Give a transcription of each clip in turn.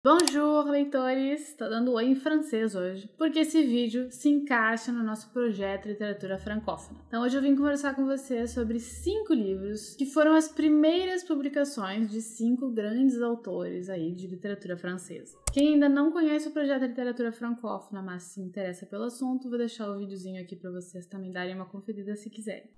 Bonjour, leitores! Tô dando oi em francês hoje, porque esse vídeo se encaixa no nosso projeto Literatura Francófona. Então hoje eu vim conversar com vocês sobre 5 livros que foram as primeiras publicações de 5 grandes autores aí de literatura francesa. Quem ainda não conhece o projeto Literatura Francófona, mas se interessa pelo assunto, vou deixar o videozinho aqui para vocês também darem uma conferida se quiserem.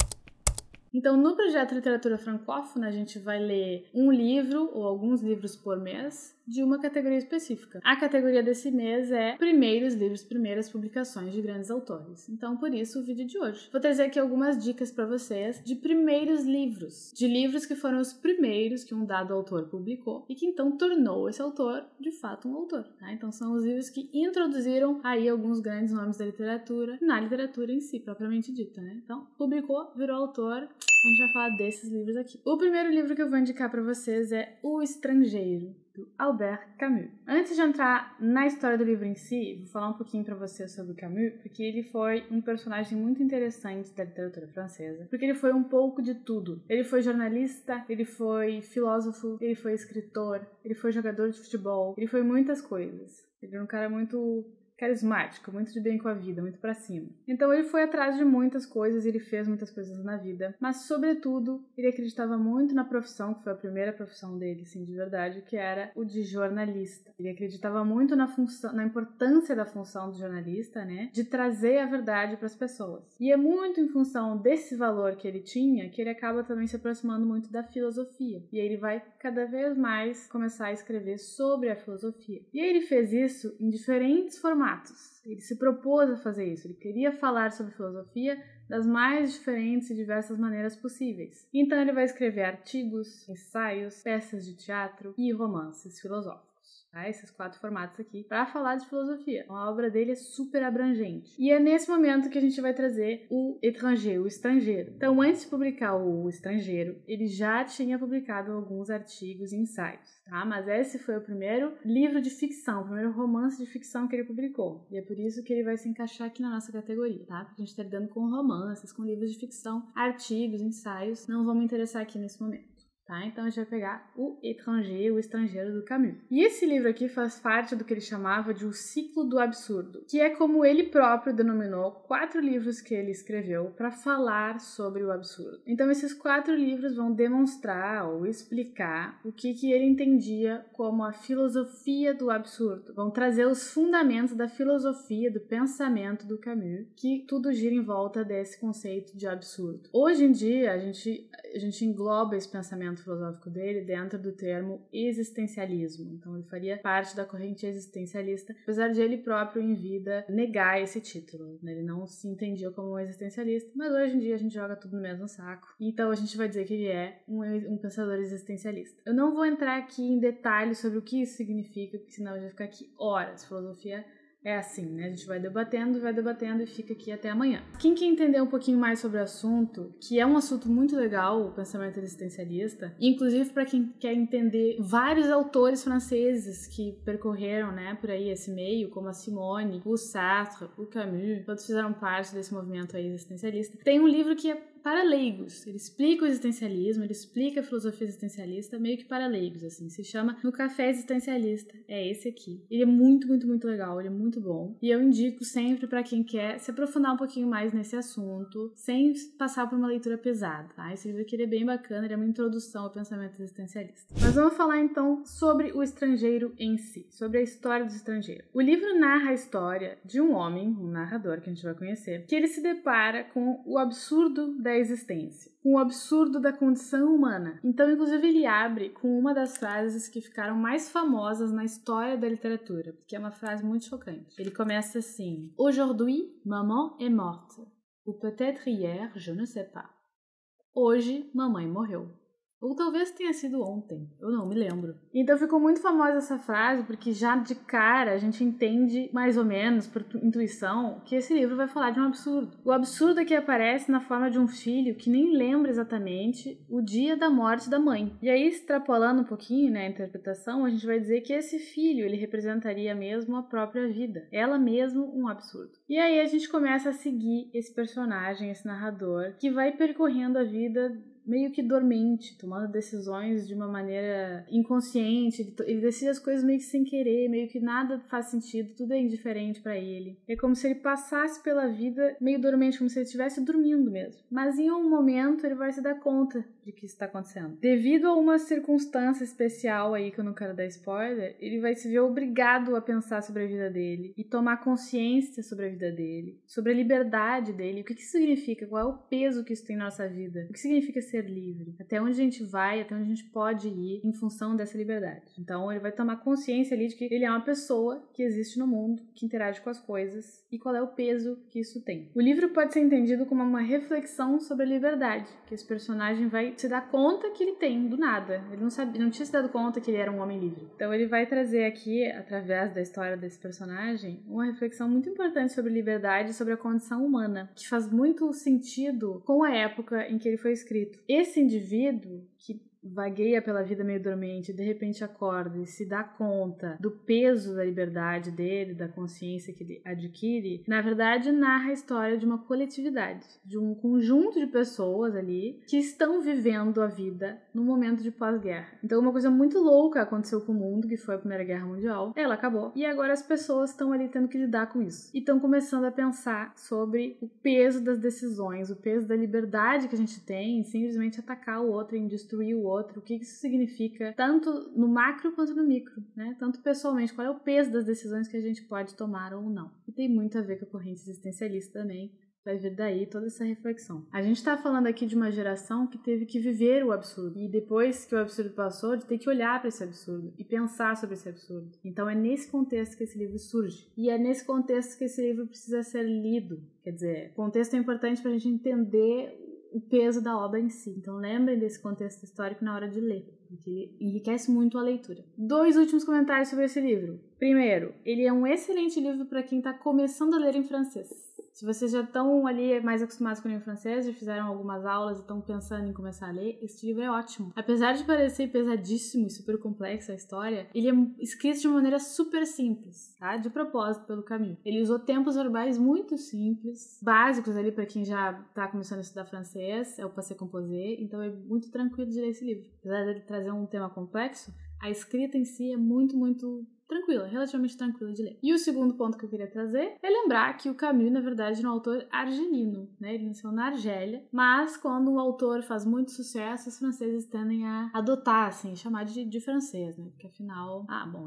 Então, no projeto Literatura Francófona, a gente vai ler um livro ou alguns livros por mês de uma categoria específica. A categoria desse mês é primeiros livros, primeiras publicações de grandes autores. Então, por isso, o vídeo de hoje. Vou trazer aqui algumas dicas para vocês de primeiros livros, de livros que foram os primeiros que um dado autor publicou e que então tornou esse autor, de fato, um autor. Tá? Então, são os livros que introduziram aí alguns grandes nomes da literatura, na literatura em si, propriamente dita, né? Então, publicou, virou autor. A gente vai falar desses livros aqui. O primeiro livro que eu vou indicar para vocês é O Estrangeiro, do Albert Camus. Antes de entrar na história do livro em si, vou falar um pouquinho para vocês sobre o Camus, porque ele foi um personagem muito interessante da literatura francesa, porque ele foi um pouco de tudo. Ele foi jornalista, ele foi filósofo, ele foi escritor, ele foi jogador de futebol, ele foi muitas coisas. Ele era um cara muito carismático, muito de bem com a vida, muito pra cima. Então ele foi atrás de muitas coisas, ele fez muitas coisas na vida, mas sobretudo ele acreditava muito na profissão, que foi a primeira profissão dele, assim, de verdade, que era o de jornalista. Ele acreditava muito na função, na importância da função do jornalista, né, de trazer a verdade para as pessoas. E é muito em função desse valor que ele tinha que ele acaba também se aproximando muito da filosofia. E aí ele vai cada vez mais começar a escrever sobre a filosofia. E aí ele fez isso em diferentes formatos. Ele se propôs a fazer isso, ele queria falar sobre filosofia das mais diferentes e diversas maneiras possíveis. Então ele vai escrever artigos, ensaios, peças de teatro e romances filosóficos. Tá? Esses 4 formatos aqui para falar de filosofia. A obra dele é super abrangente. E é nesse momento que a gente vai trazer o Étranger, o Estrangeiro. Então, antes de publicar o Estrangeiro, ele já tinha publicado alguns artigos e ensaios, tá? Mas esse foi o primeiro livro de ficção, o primeiro romance de ficção que ele publicou. E é por isso que ele vai se encaixar aqui na nossa categoria, tá? Porque a gente tá lidando com romances, com livros de ficção, artigos, ensaios. Não vão me interessar aqui nesse momento. Tá? Então a gente vai pegar o Étranger, o Estrangeiro do Camus. E esse livro aqui faz parte do que ele chamava de O Ciclo do Absurdo, que é como ele próprio denominou 4 livros que ele escreveu para falar sobre o absurdo. Então esses 4 livros vão demonstrar ou explicar o que ele entendia como a filosofia do absurdo. Vão trazer os fundamentos da filosofia, do pensamento do Camus, que tudo gira em volta desse conceito de absurdo. Hoje em dia a gente engloba esse pensamento filosófico dele dentro do termo existencialismo. Então ele faria parte da corrente existencialista, apesar de ele próprio em vida negar esse título, né? Ele não se entendia como um existencialista, mas hoje em dia a gente joga tudo no mesmo saco. Então a gente vai dizer que ele é um pensador existencialista. Eu não vou entrar aqui em detalhes sobre o que isso significa, porque senão a gente vai ficar aqui horas. Filosofia é assim, né? A gente vai debatendo e fica aqui até amanhã. Quem quer entender um pouquinho mais sobre o assunto, que é um assunto muito legal, o pensamento existencialista, inclusive para quem quer entender vários autores franceses que percorreram, né, por aí esse meio, como a Simone, o Sartre, o Camus, todos fizeram parte desse movimento aí existencialista. Tem um livro que é para leigos. Ele explica o existencialismo, ele explica a filosofia existencialista meio que para leigos, assim. Se chama No Café Existencialista. É esse aqui. Ele é muito, muito, muito legal, ele é muito bom. E eu indico sempre para quem quer se aprofundar um pouquinho mais nesse assunto, sem passar por uma leitura pesada, tá? Esse livro aqui ele é bem bacana, ele é uma introdução ao pensamento existencialista. Mas vamos falar então sobre o estrangeiro em si, sobre a história do estrangeiro. O livro narra a história de um homem, um narrador que a gente vai conhecer, que ele se depara com o absurdo da existência, com o absurdo da condição humana. Então, inclusive, ele abre com uma das frases que ficaram mais famosas na história da literatura, porque é uma frase muito chocante. Ele começa assim: Aujourd'hui, maman est morte. Ou peut-être hier, je ne sais pas. Hoje, mamãe morreu. Ou talvez tenha sido ontem, eu não me lembro. Então ficou muito famosa essa frase, porque já de cara a gente entende, mais ou menos, por intuição, que esse livro vai falar de um absurdo. O absurdo é que aparece na forma de um filho que nem lembra exatamente o dia da morte da mãe. E aí, extrapolando um pouquinho, né, a interpretação, a gente vai dizer que esse filho, ele representaria mesmo a própria vida. Ela mesmo um absurdo. E aí a gente começa a seguir esse personagem, esse narrador, que vai percorrendo a vida meio que dormente, tomando decisões de uma maneira inconsciente. Ele decide as coisas meio que sem querer, meio que nada faz sentido, tudo é indiferente pra ele. É como se ele passasse pela vida meio dormente, como se ele estivesse dormindo mesmo. Mas em um momento ele vai se dar conta de que isso está acontecendo. Devido a uma circunstância especial aí, que eu não quero dar spoiler, ele vai se ver obrigado a pensar sobre a vida dele e tomar consciência sobre a vida dele, sobre a liberdade dele, o que isso significa, qual é o peso que isso tem na nossa vida, o que significa ser livre, até onde a gente vai, até onde a gente pode ir em função dessa liberdade. Então ele vai tomar consciência ali de que ele é uma pessoa que existe no mundo, que interage com as coisas e qual é o peso que isso tem. O livro pode ser entendido como uma reflexão sobre a liberdade, que esse personagem vai se dar conta que ele tem, do nada. Ele não tinha se dado conta que ele era um homem livre. Então ele vai trazer aqui, através da história desse personagem, uma reflexão muito importante sobre liberdade e sobre a condição humana, que faz muito sentido com a época em que ele foi escrito. Esse indivíduo que vagueia pela vida meio dormente, de repente acorda e se dá conta do peso da liberdade dele, da consciência que ele adquire, na verdade narra a história de uma coletividade, de um conjunto de pessoas ali que estão vivendo a vida no momento de pós-guerra. Então uma coisa muito louca aconteceu com o mundo, que foi a Primeira Guerra Mundial. Ela acabou. E agora as pessoas estão ali tendo que lidar com isso. E estão começando a pensar sobre o peso das decisões, o peso da liberdade que a gente tem em simplesmente atacar o outro, em destruir o outro, o que isso significa, tanto no macro quanto no micro, né? Tanto pessoalmente, qual é o peso das decisões que a gente pode tomar ou não. E tem muito a ver com a corrente existencialista também, vai vir daí toda essa reflexão. A gente tá falando aqui de uma geração que teve que viver o absurdo, e depois que o absurdo passou, de ter que olhar para esse absurdo e pensar sobre esse absurdo. Então é nesse contexto que esse livro surge, e é nesse contexto que esse livro precisa ser lido. Quer dizer, o contexto é importante pra gente entender o peso da obra em si. Então lembrem desse contexto histórico na hora de ler, porque ele enriquece muito a leitura. 2 últimos comentários sobre esse livro. Primeiro, ele é um excelente livro para quem está começando a ler em francês. Se vocês já estão ali mais acostumados com o livro francês, já fizeram algumas aulas e estão pensando em começar a ler, esse livro é ótimo. Apesar de parecer pesadíssimo e super complexa a história, ele é escrito de uma maneira super simples, tá? De propósito pelo Camus. Ele usou tempos verbais muito simples, básicos ali para quem já está começando a estudar francês, é o passé composé, então é muito tranquilo de ler esse livro. Apesar dele trazer um tema complexo, a escrita em si é muito tranquila, relativamente tranquila de ler. E o segundo ponto que eu queria trazer é lembrar que o Camus, na verdade, é um autor argelino, né? Ele nasceu na Argélia, mas quando um autor faz muito sucesso, os franceses tendem a adotar, assim, chamar de francês, né? Porque afinal,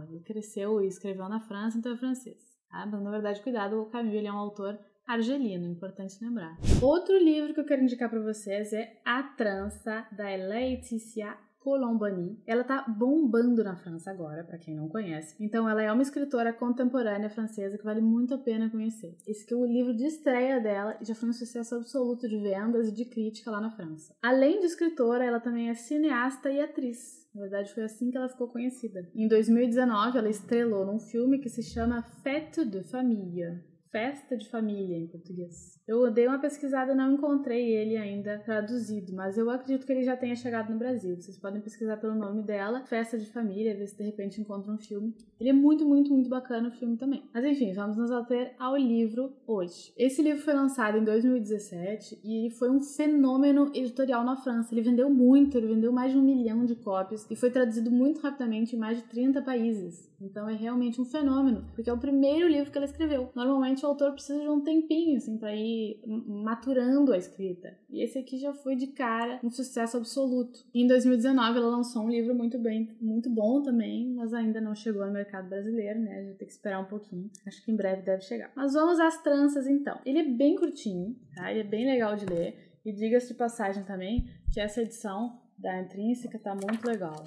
ele cresceu e escreveu na França, então é francês, tá? Mas na verdade, cuidado, o Camus, ele é um autor argelino, importante lembrar. Outro livro que eu quero indicar para vocês é A Trança, da Laetitia Colombani. Ela tá bombando na França agora, para quem não conhece. Então ela é uma escritora contemporânea francesa que vale muito a pena conhecer. Esse que é o livro de estreia dela e já foi um sucesso absoluto de vendas e de crítica lá na França. Além de escritora, ela também é cineasta e atriz. Na verdade, foi assim que ela ficou conhecida. Em 2019, ela estrelou num filme que se chama Fête de Famille. Festa de Família, em português. Eu dei uma pesquisada e não encontrei ele ainda traduzido, mas eu acredito que ele já tenha chegado no Brasil. Vocês podem pesquisar pelo nome dela, Festa de Família, ver se de repente encontram um filme. Ele é muito bacana o filme também. Mas enfim, vamos nos ater ao livro hoje. Esse livro foi lançado em 2017 e ele foi um fenômeno editorial na França. Ele vendeu muito, ele vendeu mais de 1 milhão de cópias e foi traduzido muito rapidamente em mais de 30 países. Então é realmente um fenômeno, porque é o primeiro livro que ela escreveu. Normalmente o autor precisa de um tempinho, assim, pra ir maturando a escrita. E esse aqui já foi de cara um sucesso absoluto. E em 2019 ela lançou um livro muito bom também, mas ainda não chegou no mercado brasileiro, né? A gente vai ter que esperar um pouquinho. Acho que em breve deve chegar. Mas vamos às tranças, então. Ele é bem curtinho, tá? Ele é bem legal de ler. E diga-se de passagem também que essa edição da Intrínseca tá muito legal.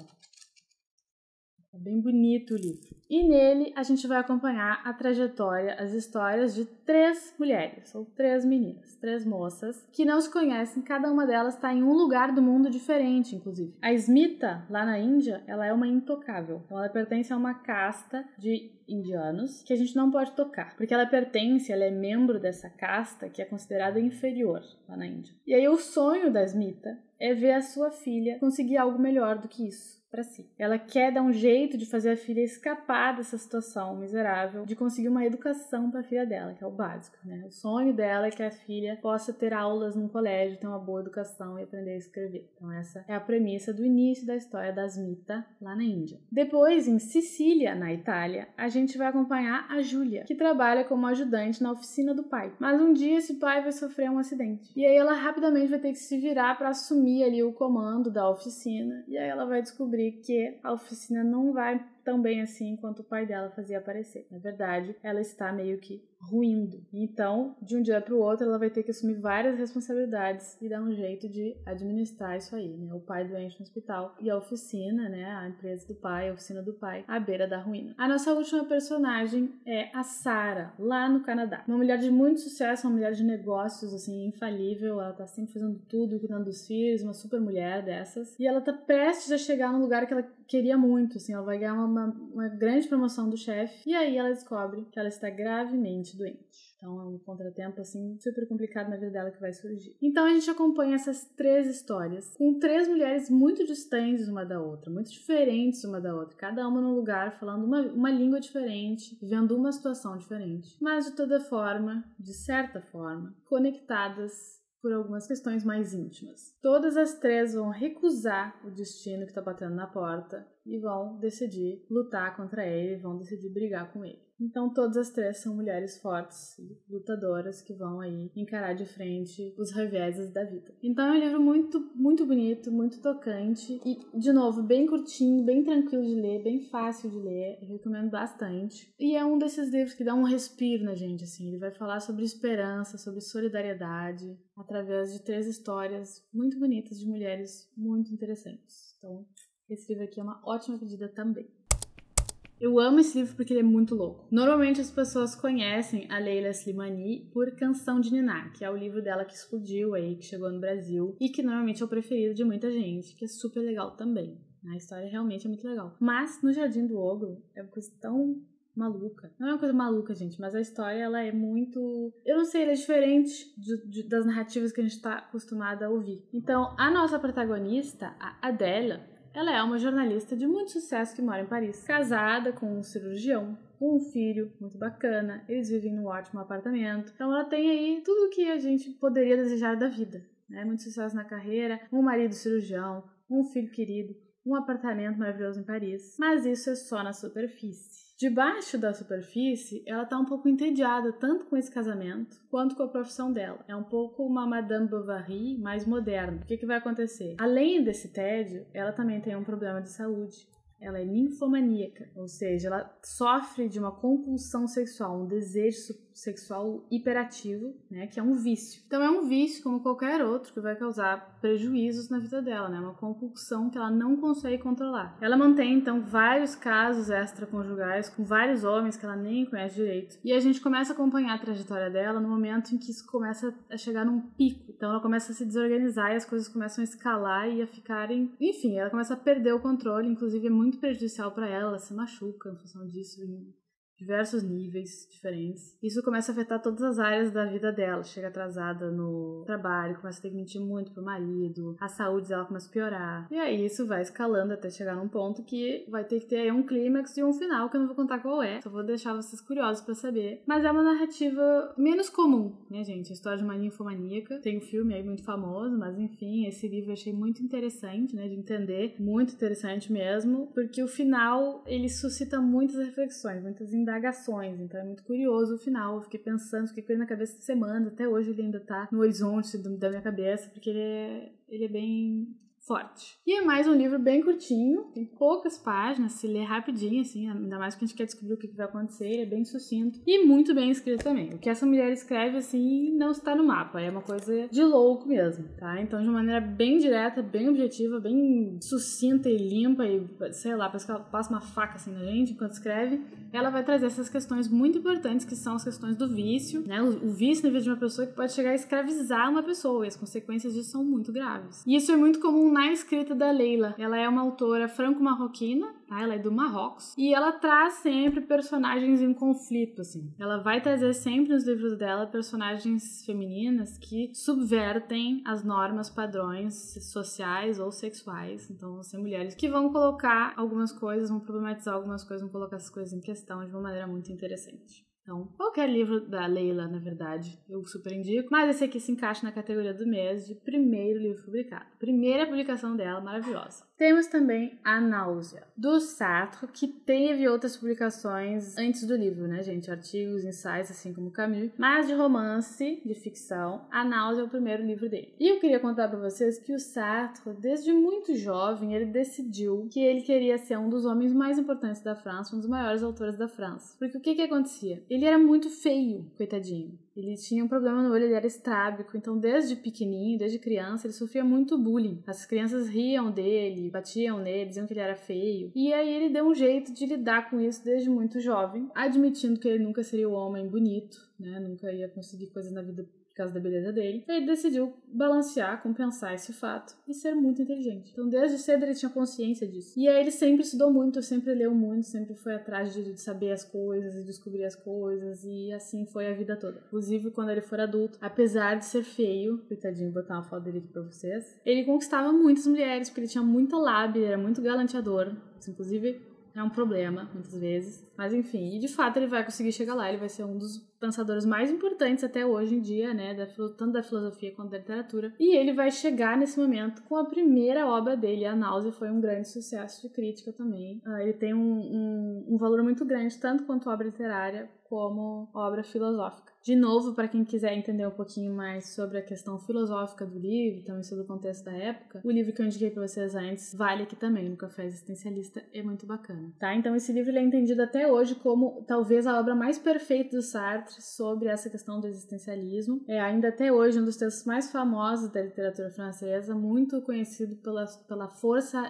É bem bonito o livro. E nele a gente vai acompanhar a trajetória, as histórias de 3 mulheres, ou 3 meninas, 3 moças, que não se conhecem, cada uma delas está em um lugar do mundo diferente, inclusive. A Smita, lá na Índia, ela é uma intocável. Então ela pertence a uma casta de indianos que a gente não pode tocar, porque ela é membro dessa casta que é considerada inferior lá na Índia. E aí o sonho da Smita é ver a sua filha conseguir algo melhor do que isso para si. Ela quer dar um jeito de fazer a filha escapar escapar dessa situação miserável de conseguir uma educação para a filha dela, que é o básico, né? O sonho dela é que a filha possa ter aulas num colégio, ter uma boa educação e aprender a escrever. Então essa é a premissa do início da história da Asmita lá na Índia. Depois, em Sicília, na Itália, a gente vai acompanhar a Júlia, que trabalha como ajudante na oficina do pai. Mas um dia esse pai vai sofrer um acidente. E aí ela rapidamente vai ter que se virar para assumir ali o comando da oficina. E aí ela vai descobrir que a oficina não vai tão bem assim quanto o pai dela fazia aparecer. Na verdade, ela está meio que ruindo. Então, de um dia para o outro, ela vai ter que assumir várias responsabilidades e dar um jeito de administrar isso aí, né? O pai doente no hospital e a oficina, né? A empresa do pai, a oficina do pai, à beira da ruína. A nossa última personagem é a Sarah, lá no Canadá. Uma mulher de muito sucesso, uma mulher de negócios, assim, infalível. Ela tá sempre fazendo tudo, cuidando dos filhos, uma super mulher dessas. E ela tá prestes a chegar num lugar que ela queria muito, assim. Ela vai ganhar uma grande promoção do chefe. E aí ela descobre que ela está gravemente doente. Então é um contratempo, assim, super complicado na vida dela que vai surgir. Então a gente acompanha essas 3 histórias com 3 mulheres muito distantes uma da outra, muito diferentes uma da outra, cada uma num lugar, falando uma língua diferente, vivendo uma situação diferente, mas de toda forma, de certa forma, conectadas por algumas questões mais íntimas. Todas as 3 vão recusar o destino que está batendo na porta e vão decidir lutar contra ele, vão decidir brigar com ele. Então todas as 3 são mulheres fortes, lutadoras, que vão aí encarar de frente os reveses da vida. Então é um livro muito, muito bonito, muito tocante e, de novo, bem curtinho, bem tranquilo de ler, bem fácil de ler, eu recomendo bastante. E é um desses livros que dá um respiro na gente, assim, ele vai falar sobre esperança, sobre solidariedade, através de 3 histórias muito bonitas de mulheres muito interessantes. Então, esse livro aqui é uma ótima pedida também. Eu amo esse livro porque ele é muito louco. Normalmente as pessoas conhecem a Leila Slimani por Canção de Ninar, que é o livro dela que explodiu aí, que chegou no Brasil e que normalmente é o preferido de muita gente, que é super legal também. A história realmente é muito legal. Mas No Jardim do Ogro é uma coisa tão maluca. Não é uma coisa maluca, gente, mas a história, ela é muito... Eu não sei, ela é diferente das narrativas que a gente tá acostumada a ouvir. Então, a nossa protagonista, a Adela, ela é uma jornalista de muito sucesso que mora em Paris, casada com um cirurgião, com um filho muito bacana, eles vivem num ótimo apartamento. Então ela tem aí tudo o que a gente poderia desejar da vida, né? Muito sucesso na carreira, um marido cirurgião, um filho querido, um apartamento maravilhoso em Paris. Mas isso é só na superfície. Debaixo da superfície, ela tá um pouco entediada tanto com esse casamento quanto com a profissão dela. É um pouco uma Madame Bovary mais moderna. O que vai acontecer? Além desse tédio, ela também tem um problema de saúde. Ela é ninfomaníaca, ou seja, ela sofre de uma compulsão sexual, um desejo sexual hiperativo, né, que é um vício. Então é um vício como qualquer outro que vai causar prejuízos na vida dela, né, uma compulsão que ela não consegue controlar. Ela mantém então vários casos extraconjugais com vários homens que ela nem conhece direito. E a gente começa a acompanhar a trajetória dela no momento em que isso começa a chegar num pico. Então ela começa a se desorganizar e as coisas começam a escalar e a ficarem... Enfim, ela começa a perder o controle, inclusive é muito prejudicial para ela, ela se machuca em função disso, em diversos níveis diferentes. Isso começa a afetar todas as áreas da vida dela. Chega atrasada no trabalho, começa a ter que mentir muito pro marido, a saúde dela começa a piorar. E aí isso vai escalando até chegar num ponto que vai ter que ter aí um clímax e um final, que eu não vou contar qual é. Só vou deixar vocês curiosos pra saber. Mas é uma narrativa menos comum, né, gente? A história de uma ninfomaníaca. Tem um filme aí muito famoso, mas enfim, esse livro eu achei muito interessante, né, de entender. Muito interessante mesmo, porque o final, ele suscita muitas reflexões, muitas indagações, então é muito curioso o final. Eu fiquei pensando, fiquei com ele na cabeça de semanas, até hoje ele ainda tá no horizonte da minha cabeça, porque ele é bem forte. E é mais um livro bem curtinho, tem poucas páginas, se lê rapidinho, assim, ainda mais que a gente quer descobrir o que vai acontecer, ele é bem sucinto e muito bem escrito também. O que essa mulher escreve, assim, não está no mapa, é uma coisa de louco mesmo, tá? Então, de uma maneira bem direta, bem objetiva, bem sucinta e limpa e, sei lá, parece que ela passa uma faca, assim, na gente enquanto escreve, ela vai trazer essas questões muito importantes, que são as questões do vício, né? O vício na vida de uma pessoa que pode chegar a escravizar uma pessoa, e as consequências disso são muito graves. E isso é muito comum na escrita da Leila. Ela é uma autora franco-marroquina, tá? Ela é do Marrocos e ela traz sempre personagens em conflito, assim. Ela vai trazer sempre nos livros dela personagens femininas que subvertem as normas, padrões sociais ou sexuais. Então vão ser mulheres que vão colocar algumas coisas, vão problematizar algumas coisas, vão colocar essas coisas em questão de uma maneira muito interessante. Então, qualquer livro da Leila, na verdade, eu super indico. Mas esse aqui se encaixa na categoria do mês de primeiro livro publicado. Primeira publicação dela, maravilhosa. Temos também A Náusea, do Sartre, que teve outras publicações antes do livro, né, gente? Artigos, ensaios, assim como Camus. Mas de romance, de ficção, A Náusea é o primeiro livro dele. E eu queria contar pra vocês que o Sartre, desde muito jovem, ele decidiu que ele queria ser um dos homens mais importantes da França, um dos maiores autores da França. Porque o que acontecia? Ele era muito feio, coitadinho. Ele tinha um problema no olho, ele era estrábico. Então, desde pequenininho, desde criança, ele sofria muito bullying. As crianças riam dele, batiam nele, diziam que ele era feio. E aí ele deu um jeito de lidar com isso desde muito jovem, admitindo que ele nunca seria o homem bonito, né? Nunca ia conseguir coisas na vida por causa da beleza dele. Ele decidiu balancear, compensar esse fato e ser muito inteligente. Então, desde cedo ele tinha consciência disso. E aí ele sempre estudou muito, sempre leu muito, sempre foi atrás de saber as coisas e descobrir as coisas, e assim foi a vida toda. Inclusive, quando ele for adulto, apesar de ser feio, coitadinho, vou botar uma foto dele aqui pra vocês, ele conquistava muitas mulheres, porque ele tinha muita lábia, ele era muito galanteador. Isso, inclusive, é um problema, muitas vezes. Mas enfim, e de fato ele vai conseguir chegar lá, ele vai ser um dos pensadores mais importantes até hoje em dia, né, tanto da filosofia quanto da literatura. E ele vai chegar nesse momento com a primeira obra dele, A Náusea, foi um grande sucesso de crítica também. Ele tem um valor muito grande, tanto quanto obra literária, como obra filosófica. De novo, para quem quiser entender um pouquinho mais sobre a questão filosófica do livro, também sobre o contexto da época, o livro que eu indiquei para vocês antes vale aqui também, no Café Existencialista, é muito bacana, tá? Então esse livro ele é entendido até hoje como talvez a obra mais perfeita do Sartre sobre essa questão do existencialismo. É ainda até hoje um dos textos mais famosos da literatura francesa, muito conhecido pela força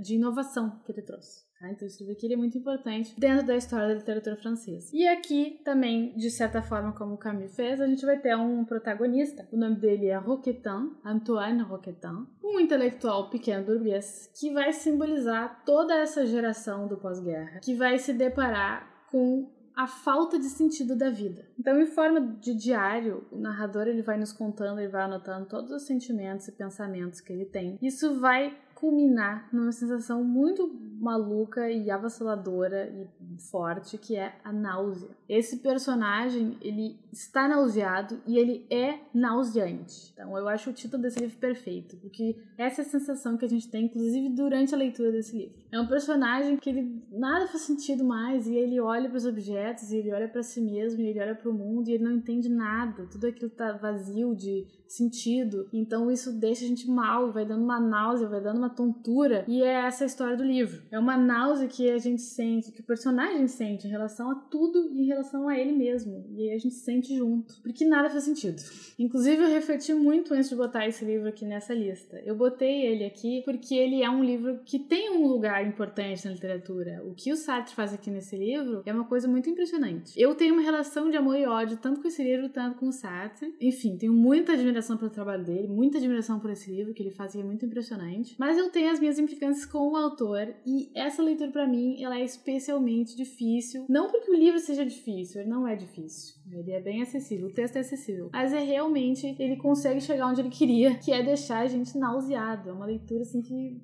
de inovação que ele trouxe. Então esse livro aqui ele é muito importante dentro da história da literatura francesa. E aqui também, de certa forma, como o Camus fez, a gente vai ter um protagonista. O nome dele é Roquetin, Antoine Roquetin, um intelectual pequeno burguês que vai simbolizar toda essa geração do pós-guerra, que vai se deparar com a falta de sentido da vida. Então, em forma de diário, o narrador ele vai nos contando, ele vai anotando todos os sentimentos e pensamentos que ele tem. Isso vai culminar numa sensação muito maluca e avassaladora e forte, que é a náusea. Esse personagem, ele está nauseado e ele é nauseante. Então, eu acho o título desse livro perfeito, porque essa é a sensação que a gente tem, inclusive, durante a leitura desse livro. É um personagem que ele nada faz sentido mais, e ele olha para os objetos, e ele olha para si mesmo, e ele olha para o mundo, e ele não entende nada. Tudo aquilo está vazio de sentido. Então, isso deixa a gente mal, vai dando uma náusea, vai dando uma tontura, e é essa a história do livro. É uma náusea que a gente sente, que o personagem sente em relação a tudo e em relação a ele mesmo. E aí a gente sente junto, porque nada faz sentido. Inclusive, eu refleti muito antes de botar esse livro aqui nessa lista. Eu botei ele aqui porque ele é um livro que tem um lugar importante na literatura. O que o Sartre faz aqui nesse livro é uma coisa muito impressionante. Eu tenho uma relação de amor e ódio tanto com esse livro, tanto com o Sartre. Enfim, tenho muita admiração pelo trabalho dele, muita admiração por esse livro, que ele fazia muito impressionante. Mas eu tenho as minhas implicâncias com o autor, e essa leitura pra mim, ela é especialmente difícil. Não porque o livro seja difícil, ele não é difícil. Ele é bem acessível, o texto é acessível. Mas é realmente, ele consegue chegar onde ele queria, que é deixar a gente nauseado. É uma leitura assim que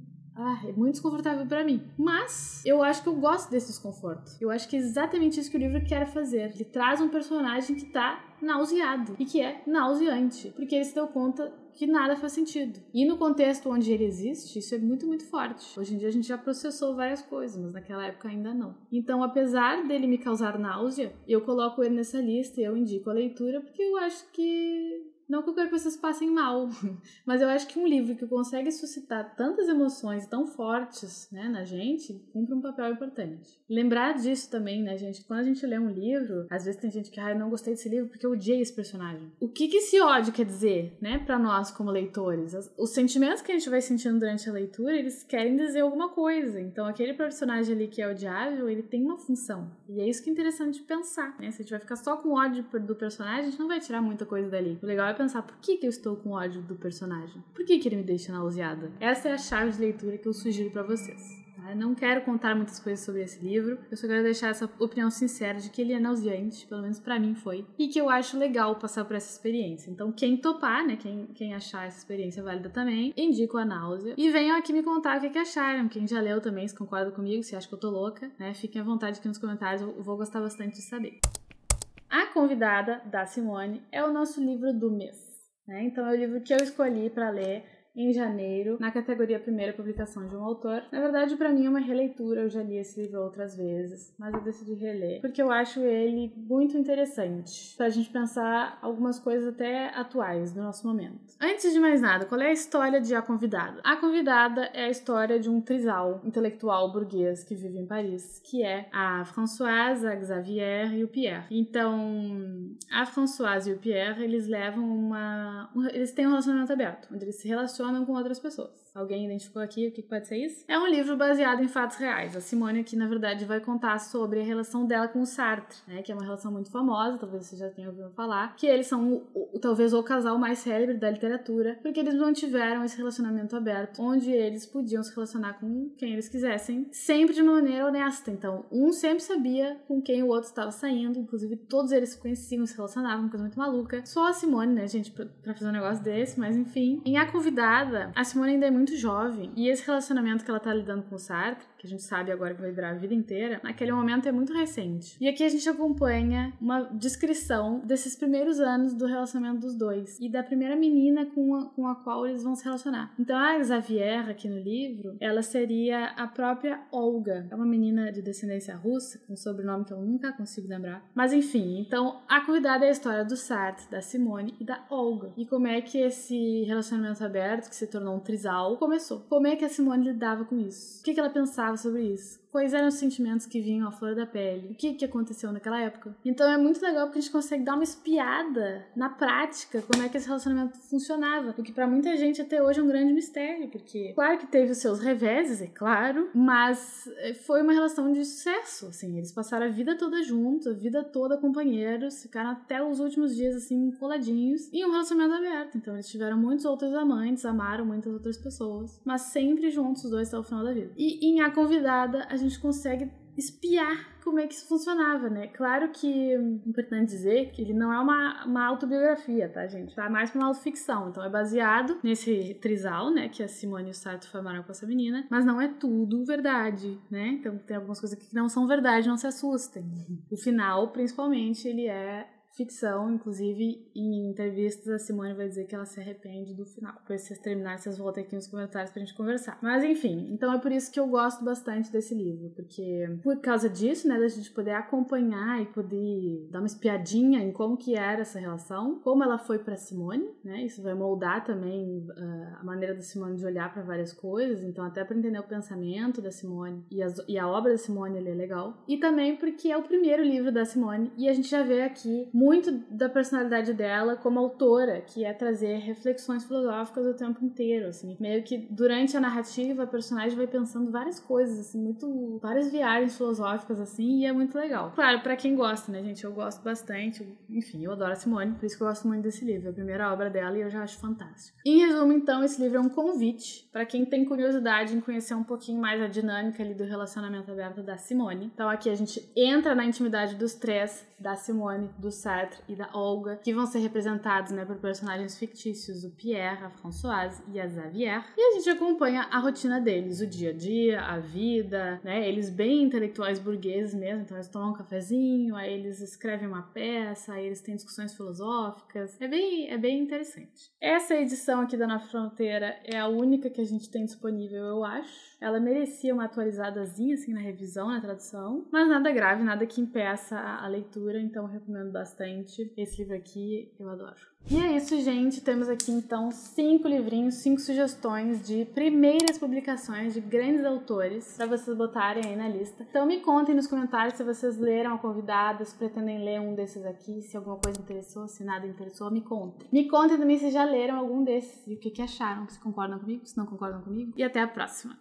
é muito desconfortável pra mim. Mas eu acho que eu gosto desse desconforto. Eu acho que é exatamente isso que o livro quer fazer. Ele traz um personagem que tá nauseado e que é nauseante, porque ele se deu conta que nada faz sentido. E no contexto onde ele existe, isso é muito, muito forte. Hoje em dia a gente já processou várias coisas, mas naquela época ainda não. Então, apesar dele me causar náusea, eu coloco ele nessa lista e eu indico a leitura, porque eu acho que... Não que eu quero que vocês passem mal, mas eu acho que um livro que consegue suscitar tantas emoções tão fortes, né, na gente, cumpre um papel importante. Lembrar disso também, né, gente? Quando a gente lê um livro, às vezes tem gente que, eu não gostei desse livro porque eu odiei esse personagem. O que esse ódio quer dizer, né, pra nós como leitores? Os sentimentos que a gente vai sentindo durante a leitura, eles querem dizer alguma coisa. Então, aquele personagem ali que é odiável, ele tem uma função. E é isso que é interessante de pensar, né? Se a gente vai ficar só com ódio do personagem, a gente não vai tirar muita coisa dali. O legal é pensar, por que eu estou com ódio do personagem? Por que ele me deixa nauseada? Essa é a chave de leitura que eu sugiro pra vocês. Eu não quero contar muitas coisas sobre esse livro, eu só quero deixar essa opinião sincera de que ele é nauseante, pelo menos pra mim foi, e que eu acho legal passar por essa experiência. Então quem topar, né, quem achar essa experiência válida também, indico a náusea. E venham aqui me contar o que acharam, quem já leu também, se concorda comigo, se acha que eu tô louca, né, fiquem à vontade aqui nos comentários, eu vou gostar bastante de saber. A Convidada, da Simone, é o nosso livro do mês, né? Então é o livro que eu escolhi para ler em janeiro, na categoria Primeira Publicação de um Autor. Na verdade, pra mim é uma releitura, eu já li esse livro outras vezes, mas eu decidi reler, porque eu acho ele muito interessante, pra gente pensar algumas coisas até atuais do nosso momento. Antes de mais nada, qual é a história de A Convidada? A Convidada é a história de um trisal intelectual burguês que vive em Paris, que é a Françoise, a Xavier e o Pierre. Então, a Françoise e o Pierre, eles têm um relacionamento aberto, onde eles se relacionam com outras pessoas. Alguém identificou aqui o que pode ser isso? É um livro baseado em fatos reais. A Simone aqui, na verdade, vai contar sobre a relação dela com o Sartre, né? Que é uma relação muito famosa, talvez você já tenha ouvido falar, que eles são talvez o casal mais célebre da literatura, porque eles mantiveram esse relacionamento aberto, onde eles podiam se relacionar com quem eles quisessem, sempre de uma maneira honesta. Então, um sempre sabia com quem o outro estava saindo, inclusive todos eles se conheciam, se relacionavam, uma coisa muito maluca. Só a Simone, né, gente, pra fazer um negócio desse, mas enfim. Em A Convidada, a Simone ainda é muito jovem, e esse relacionamento que ela tá lidando com o Sartre, que a gente sabe agora que vai durar a vida inteira, naquele momento é muito recente. E aqui a gente acompanha uma descrição desses primeiros anos do relacionamento dos dois, e da primeira menina com a qual eles vão se relacionar. Então a Xavier, aqui no livro, ela seria a própria Olga. É uma menina de descendência russa, com um sobrenome que eu nunca consigo lembrar. Mas enfim, então A Convidada é a história do Sartre, da Simone e da Olga. E como é que esse relacionamento aberto, que se tornou um trisal, começou. Como é que a Simone lidava com isso? O que ela pensava sobre isso? Quais eram os sentimentos que vinham à flor da pele? O que aconteceu naquela época? Então é muito legal porque a gente consegue dar uma espiada na prática como é que esse relacionamento funcionava. O que pra muita gente até hoje é um grande mistério, porque claro que teve os seus reveses, é claro, mas foi uma relação de sucesso, assim. Eles passaram a vida toda juntos, a vida toda companheiros, ficaram até os últimos dias, assim, coladinhos, e um relacionamento aberto. Então eles tiveram muitos outros amantes, amaram muitas outras pessoas, mas sempre juntos os dois até o final da vida. E em A Convidada, a gente consegue espiar como é que isso funcionava, né? Claro que é importante dizer que ele não é uma autobiografia, tá, gente? Tá mais pra uma autoficção. Então é baseado nesse trisal, né? Que a Simone e o Sartre formaram com essa menina. Mas não é tudo verdade, né? Então tem algumas coisas aqui que não são verdade, não se assustem. O final, principalmente, ele é ficção, inclusive em entrevistas a Simone vai dizer que ela se arrepende do final. Depois se vocês terminarem, vocês voltam aqui nos comentários pra gente conversar. Mas enfim, então é por isso que eu gosto bastante desse livro, porque por causa disso, né, da gente poder acompanhar e poder dar uma espiadinha em como que era essa relação, como ela foi pra Simone, né, isso vai moldar também a maneira da Simone de olhar pra várias coisas, então até pra entender o pensamento da Simone e a obra da Simone, ele é legal. E também porque é o primeiro livro da Simone e a gente já vê aqui muito da personalidade dela como autora, que é trazer reflexões filosóficas o tempo inteiro, assim. Meio que durante a narrativa a personagem vai pensando várias coisas, assim, várias viagens filosóficas, assim, e é muito legal. Claro, pra quem gosta, né, gente? Eu gosto bastante, enfim, eu adoro a Simone, por isso que eu gosto muito desse livro. É a primeira obra dela e eu já acho fantástico. Em resumo, então, esse livro é um convite pra quem tem curiosidade em conhecer um pouquinho mais a dinâmica ali do relacionamento aberto da Simone. Então aqui a gente entra na intimidade dos três, da Simone, do Sartre e da Olga, que vão ser representados, né, por personagens fictícios, o Pierre, a Françoise e a Xavier. E a gente acompanha a rotina deles, o dia a dia, a vida, né, eles bem intelectuais burgueses mesmo, então eles tomam um cafezinho, aí eles escrevem uma peça, aí eles têm discussões filosóficas, é bem interessante. Essa edição aqui da Na Fronteira é a única que a gente tem disponível, eu acho. Ela merecia uma atualizadazinha, assim, na revisão, na tradução, mas nada grave, nada que impeça a leitura, então eu recomendo bastante. Esse livro aqui eu adoro. E é isso, gente. Temos aqui, então, 5 livrinhos, 5 sugestões de primeiras publicações de grandes autores para vocês botarem aí na lista. Então me contem nos comentários se vocês leram A Convidada, se pretendem ler um desses aqui, se alguma coisa interessou, se nada interessou, me contem. Me contem também se já leram algum desses e o que acharam, se concordam comigo, se não concordam comigo. E até a próxima!